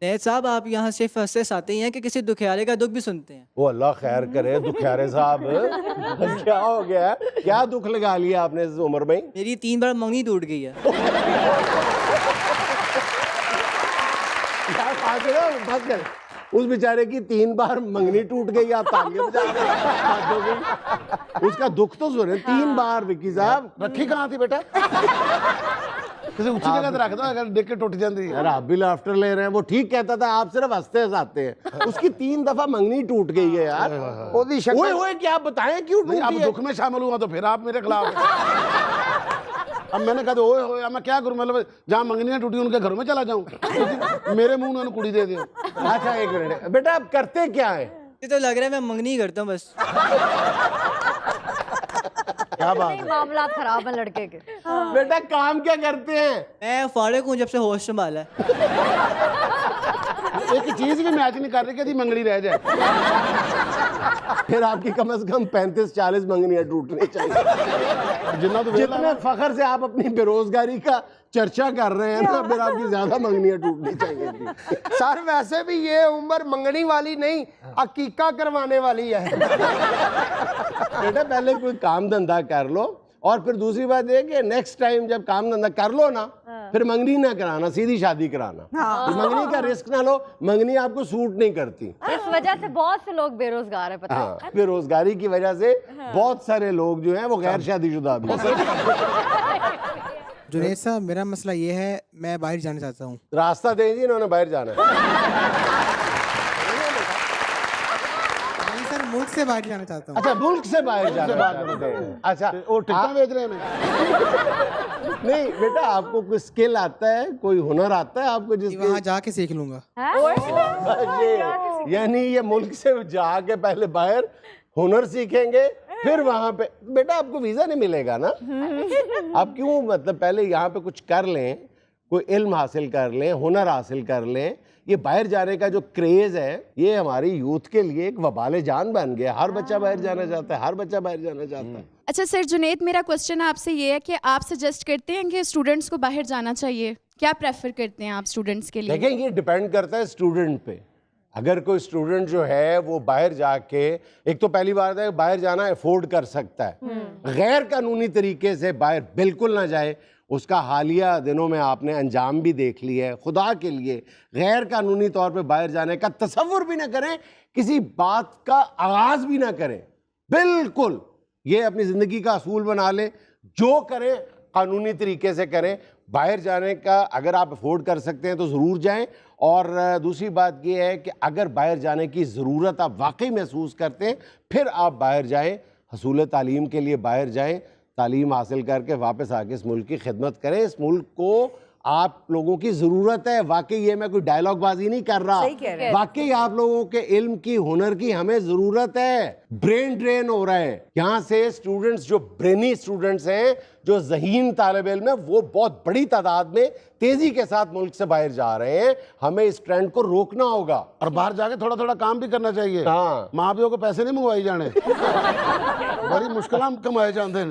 जुनैद साहब, आप यहाँ सिर्फ हंसते हंसाते ही हैं कि किसी दुखियारे का दुख भी सुनते हैं? वो अल्लाह खैर करे दुखियारे साहब। क्या हो गया, क्या दुख लगा लिया आपने इस उम्र में? मेरी 3 बार मंगनी टूट गई है। उस बेचारे की 3 बार मंगनी टूट गई, आप तालियां बजा रहे हैं। उसका दुख तो सुने। 3 बार विक्की साहब। रखी कहाँ थी बेटा? किसी ऊंची जगह पे रख दो, अगर देख के टूट जाती है। यार आप भी लाफ्टर ले रहे हैं। वो ठीक कहता था, आप सिर्फ हंसते हंसाते हैं। उसकी 3 दफा मंगनी टूट गई है यार। ओए ओए, क्या बताएं क्यों टूटी अब है? दुख में शामिल हुआ तो फिर आप मेरे खिलाफ हैं। अब मैंने कहा ओए होए, अब मैं क्या करूं? मतलब जहाँ मंगनियां टूटी उनके घर में चला जाऊं? मेरे मुंह में कुड़ी दे दो। अच्छा एक मिनट बेटा, आप करते क्या है? ये तो लग रहा है मैं मंगनी करता हूँ बस। क्या बात है? मामला खराब है लड़के के। बेटा काम क्या करते हैं? मैं फारिग हूँ जब से होश संभाला है। एक चीज भी मैच नहीं कर रही कि मंगनी रह जाए। फिर आपकी कम से कम 35-40 मंगनियां टूटनी चाहिए। जितने फखर से आप अपनी बेरोजगारी का चर्चा कर रहे हैं ना, फिर आपकी ज्यादा मंगनियां टूटनी चाहिए थी। सर वैसे भी ये उम्र मंगनी वाली नहीं, अकीका करवाने वाली है। बेटा पहले कोई काम धंधा कर लो, और फिर दूसरी बात ये कि नेक्स्ट टाइम जब काम धंधा कर लो ना, फिर मंगनी ना कराना, सीधी शादी कराना। मंगनी का रिस्क ना लो, मंगनी आपको सूट नहीं करती। इस वजह से बहुत से लोग बेरोजगार है, पता है? हाँ, बेरोजगारी की वजह से बहुत सारे लोग जो हैं वो गैर शादीशुदा भी हैं। जुनैद साहब, मेरा मसला ये है, मैं बाहर जाना चाहता हूँ। रास्ता दें जी, इन्होंने बाहर जाना है। नहीं सर, मुल्क से बाहर जाना चाहता हूँ। अच्छा, मुल्क से बाहर जाना चाहते हैं। अच्छा, वो टिकट बेच रहे हैं। नहीं बेटा, आपको कोई स्किल आता है, कोई हुनर आता है आपको जिसके वहाँ जाके सीख लूंगा। यानी ये मुल्क से जाके पहले बाहर हुनर सीखेंगे, फिर वहां पे बेटा आपको वीजा नहीं मिलेगा ना। आप क्यों, मतलब पहले यहाँ पे कुछ कर लें, कोई इल्म हासिल कर लें, हुनर हासिल कर लें। ये बाहर जाने का जो क्रेज है, ये हमारी यूथ के लिए एक वबाले जान बन गया। हर बच्चा बाहर जाना चाहता है, हर बच्चा बाहर जाना चाहता है। अच्छा सर जुनैद, मेरा क्वेश्चन आपसे ये है कि आप सजेस्ट करते हैं कि स्टूडेंट्स को बाहर जाना चाहिए? क्या प्रेफर करते हैं आप स्टूडेंट्स के लिए? देखें, ये डिपेंड करता है स्टूडेंट पे। अगर कोई स्टूडेंट जो है वो बाहर जाके, एक तो पहली बात है बाहर जाना अफोर्ड कर सकता है, गैर कानूनी तरीके से बाहर बिल्कुल ना जाए। उसका हालिया दिनों में आपने अंजाम भी देख लिया है। खुदा के लिए गैर कानूनी तौर पे बाहर जाने का तसव्वुर भी ना करें, किसी बात का आगाज भी ना करें। बिल्कुल ये अपनी ज़िंदगी का असूल बना लें, जो करें कानूनी तरीके से करें। बाहर जाने का अगर आप अफोर्ड कर सकते हैं तो ज़रूर जाएं। और दूसरी बात यह है कि अगर बाहर जाने की ज़रूरत आप वाकई महसूस करते हैं, फिर आप बाहर जाएं, हसूल तालीम के लिए बाहर जाएं, तालीम हासिल करके वापस आके इस मुल्क की खिदमत करें। इस मुल्क को आप लोगों की ज़रूरत है। वाकई ये मैं कोई डायलॉग बाजी नहीं कर रहा, वाकई आप लोगों के इल्म की, हुनर की हमें ज़रूरत है। ब्रेन ड्रेन हो रहा है यहाँ से। स्टूडेंट्स जो ब्रेनी स्टूडेंट्स हैं, जो ज़हीन तालिब इल्म है, वो बहुत बड़ी तादाद में तेज़ी के साथ मुल्क से बाहर जा रहे हैं। हमें इस ट्रेंड को रोकना होगा और बाहर जाके थोड़ा थोड़ा काम भी करना चाहिए। हाँ, माँ प्यो को पैसे नहीं मंगवाई जाने। बड़ी मुश्किल कमाए जाते हैं।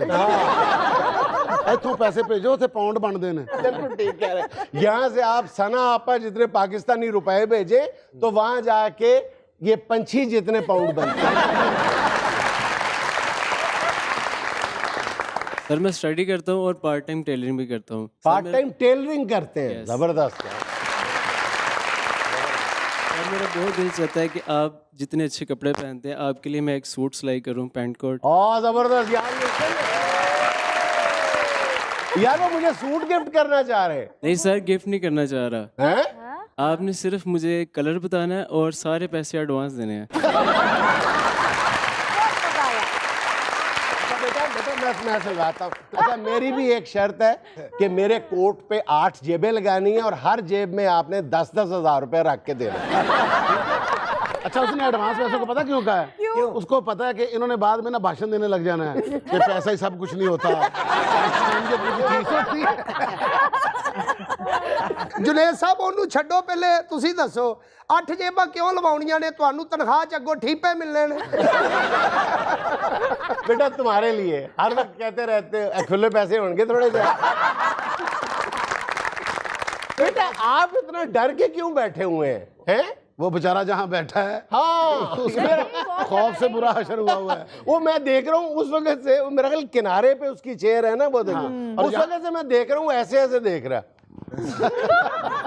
इतों पैसे भेजो, थे पाउंड बनते हैं। बिल्कुल ठीक कह रहे हैं। यहाँ से आप सना आपा जितने पाकिस्तानी रुपए भेजे, तो वहां जाके ये पंछी जितने पाउंड बनते हैं। सर मैं स्टडी करता हूँ और पार्ट टाइम टेलरिंग भी करता हूँ। पार्ट टाइम टेलरिंग करते हैं? जबरदस्त। और मेरा बहुत दिल चाहता है कि आप जितने अच्छे कपड़े पहनते हैं, आपके लिए मैं एक सूट सिलाई करूँ, पैंट कोट। जबरदस्त यार, वो मुझे सूट गिफ्ट करना चाह रहे हैं। नहीं सर, गिफ्ट नहीं करना चाह रहा हैं? आपने सिर्फ मुझे कलर बताना है और सारे पैसे एडवांस देने हैं। मैं सिलवाता हूँ। अच्छा, मेरी भी एक शर्त है कि मेरे कोट पे 8 जेबें लगानी है और हर जेब में आपने 10-10 हज़ार रुपए रख के देना। अच्छा, उसने एडवांस पैसों को पता क्यों कहा है? क्यों? उसको पता है कि इन्होंने बाद में ना भाषण देने लग जाना है कि पैसा ही सब कुछ नहीं होता। जुनैद साहब ਉਹਨੂੰ ਛੱਡੋ, ਪਹਿਲੇ ਤੁਸੀਂ ਦੱਸੋ 8 ਜੇਬਾਂ ਕਿਉਂ ਲਵਾਉਣੀਆਂ ਨੇ? ਤੁਹਾਨੂੰ ਤਨਖਾਹ ਚ ਅੱਗੋਂ ਠੀਪੇ ਮਿਲਣੇ ਨੇ। बेटा तुम्हारे लिए हर वक्त कहते रहते हो खुले पैसे होंगे थोड़े से। बेटा आप इतना डर के क्यों बैठे हुए हैं? वो बेचारा जहाँ बैठा है हाँ खौफ से बुरा हशर हुआ है। वो मैं देख रहा हूँ उस वक्त से, मेरा ख्याल किनारे पे उसकी चेयर है ना, वो देखो उस वक्त से मैं देख रहा हूँ ऐसे ऐसे देख रहा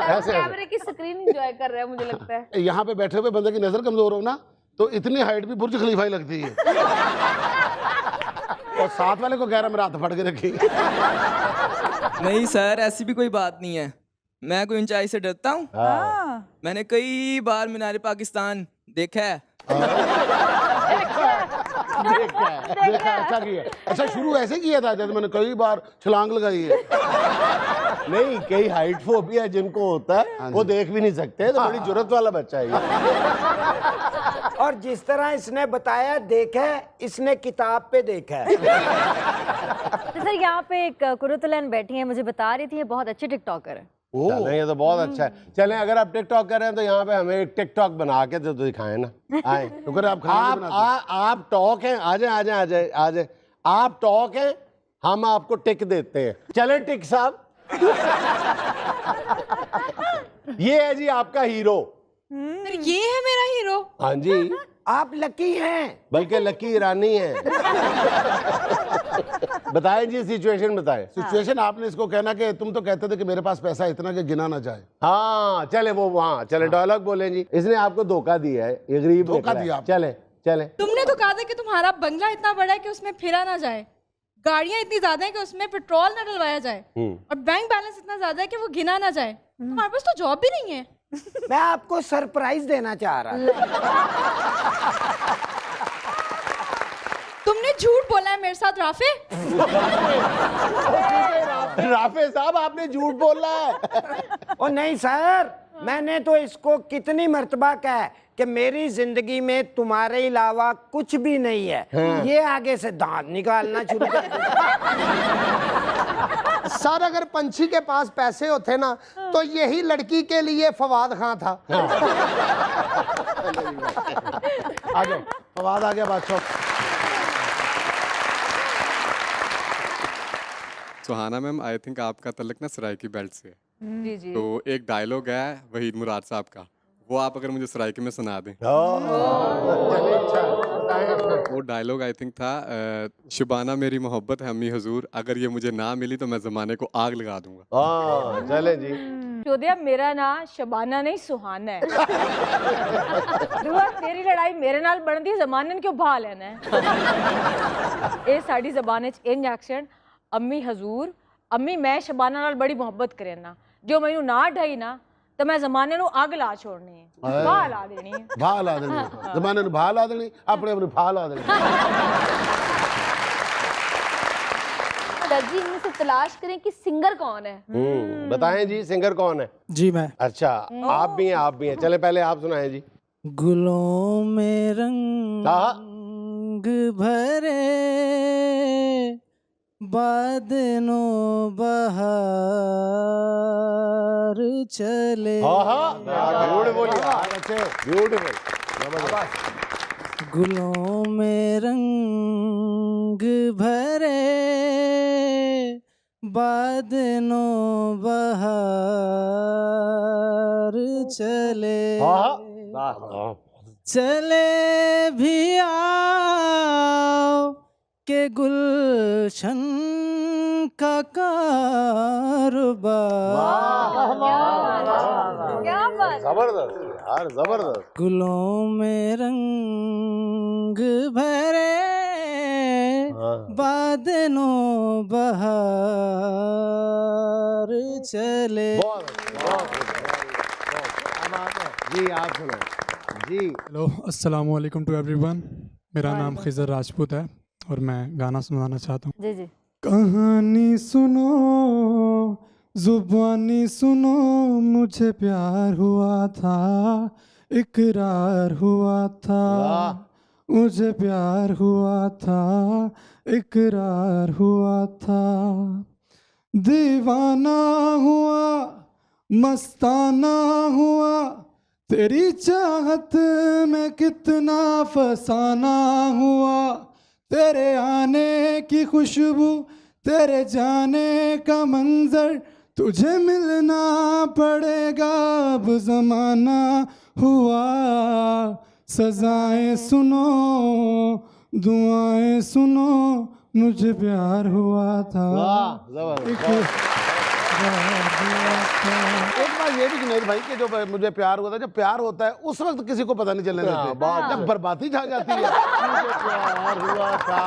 ऐसे कैमरे की स्क्रीन एंजॉय कर रहा है मुझे लगता है। यहाँ पे बैठे हुए बंदे की नजर कमजोर हो ना तो इतनी हाइट भी बुर्ज खलीफा ही लगती है। और साथ वाले को कह रहा मेरा हाथ फट के रखी। नहीं सर, ऐसी भी कोई बात नहीं है। मैं कोई ऊंचाई से डरता हूँ? मैंने कई बार मीनार पाकिस्तान देखा है। देखा अच्छा किया। अच्छा शुरू ऐसे किया था जैसे मैंने कई बार छलांग लगाई है। नहीं, कई हाइट फोबिया जिनको होता है वो देख भी नहीं सकते, तो बड़ी जुर्रत वाला बच्चा है ये। और जिस तरह इसने बताया देखा है, इसने किताब पे देखा है। तो सर यहाँ पे एक कुरुतुलन बैठी है, मुझे बता रही थी ये बहुत अच्छी टिकटॉकर है। चलें, ये तो बहुत अच्छा है। चलें, अगर आप टिकटॉक कर रहे हैं तो यहाँ पे हमें एक टिकटॉक बना के तो दिखाएं ना। आए तो आप टॉक हैं, आ जाए आ जाए आ जाए आ जाए। आप टॉक हैं, हम आपको टिक देते हैं। चलें टिक साहब। ये है जी आपका हीरो। ये है मेरा हीरो? हाँ जी, आप लकी हैं, बल्कि लकी ईरानी है। बताएं जी, सिचुएशन बताएं। सिचुएशन आपने इसको कहना कि तुम तो कहते थे कि मेरे पास पैसा इतना कि गिना ना जाए। हाँ चले, वो वहाँ चले, डायलॉग बोलें जी। इसने आपको धोखा दिया है, ये गरीब धोखा निकला है। दिया आपने। चले चले। तुमने तो कहा था कि तुम्हारा बंगला इतना बड़ा है कि उसमें फिरा ना जाए, गाड़ियां इतनी ज्यादा है कि उसमें पेट्रोल ना डलवाया जाए, और बैंक बैलेंस इतना ज्यादा है कि वो गिना ना जाए। तुम्हारे पास तो जॉब भी नहीं है। मैं आपको सरप्राइज देना चाह रहा था। तुमने झूठ बोला है मेरे साथ राफे। राफे साहब आपने झूठ बोला है। ओ नहीं सर, मैंने तो इसको कितनी मर्तबा कहा है कि मेरी जिंदगी में तुम्हारे अलावा कुछ भी नहीं है। ये आगे से दांत निकालना शुरू कर सर अगर पंछी के पास पैसे होते ना तो यही लड़की के लिए फवाद खान था। आ जाओ, फवाद आ गया बादशाह। सुहाना मैम, आई थिंक आपका तल्लक ना सराइकी बेल्ट से है। जी जी। तो एक डायलॉग है वहीद मुराद साहब का, वो आप अगर मुझे सराइकी में सुना दें। वो डायलॉग आई थिंक था, शुबाना मेरी मोहब्बत है अम्मी हजूर, अगर ये मुझे ना मिली तो मैं ज़माने को आग लगा दूंगा। चले जी। चौधरी मेरा नाम शबाना नहीं सुहाना है। दुआ तेरी लड़ाई मेरे नाल बनदी, जमाने ने क्यों भा लेना है। ये साड़ी जबान च इंज एक्शन, अम्मी हजूर, अम्मी मैं शबाना नाल बड़ी मोहब्बत करे ना, जो मैनू ना ढाई ना तो मैं जमाने नू अग ला छोड़नी है, भा ला देनी है। भा ला देनी, जमाने नू भा ला देनी, अपने अपने भा ला देनी। जी इनमें से तलाश करें कि सिंगर कौन है। बताएं जी, सिंगर कौन है? जी मैं। अच्छा आप भी हैं, आप भी हैं। चले पहले आप सुनाएं जी। गुलों में रंग भरे बादलों बहार चले। गुलों में रंग भरे बादलों बहार चले। चले भी आओ के गुलशन का कारोबार। क्या बात, जबरदस्त यार, जबरदस्त। गुलों में रंग भरे बादलों बहार चले। जी आप सुनाएं जी। हेलो, अस्सलाम वालेकुम टू एवरीवन। मेरा नाम खिजर राजपूत है और मैं गाना सुनाना चाहता हूँ। जी जी। कहानी सुनो, जुबानी सुनो, मुझे प्यार हुआ था, इकरार हुआ था, मुझे प्यार हुआ था, इकरार हुआ था, दीवाना हुआ, मस्ताना हुआ, तेरी चाहत में कितना फसाना हुआ, तेरे आने की खुशबू, तेरे जाने का मंजर, तुझे मिलना पड़ेगा अब ज़माना हुआ, सजाएं सुनो दुआएं सुनो, मुझे प्यार हुआ था। एक बात ये भी जुनैद भाई कि जो मुझे प्यार हुआ था, जब प्यार होता है उस वक्त किसी को पता नहीं चलने देते, जब बर्बादी छा जाती है। मुझे प्यार हुआ था।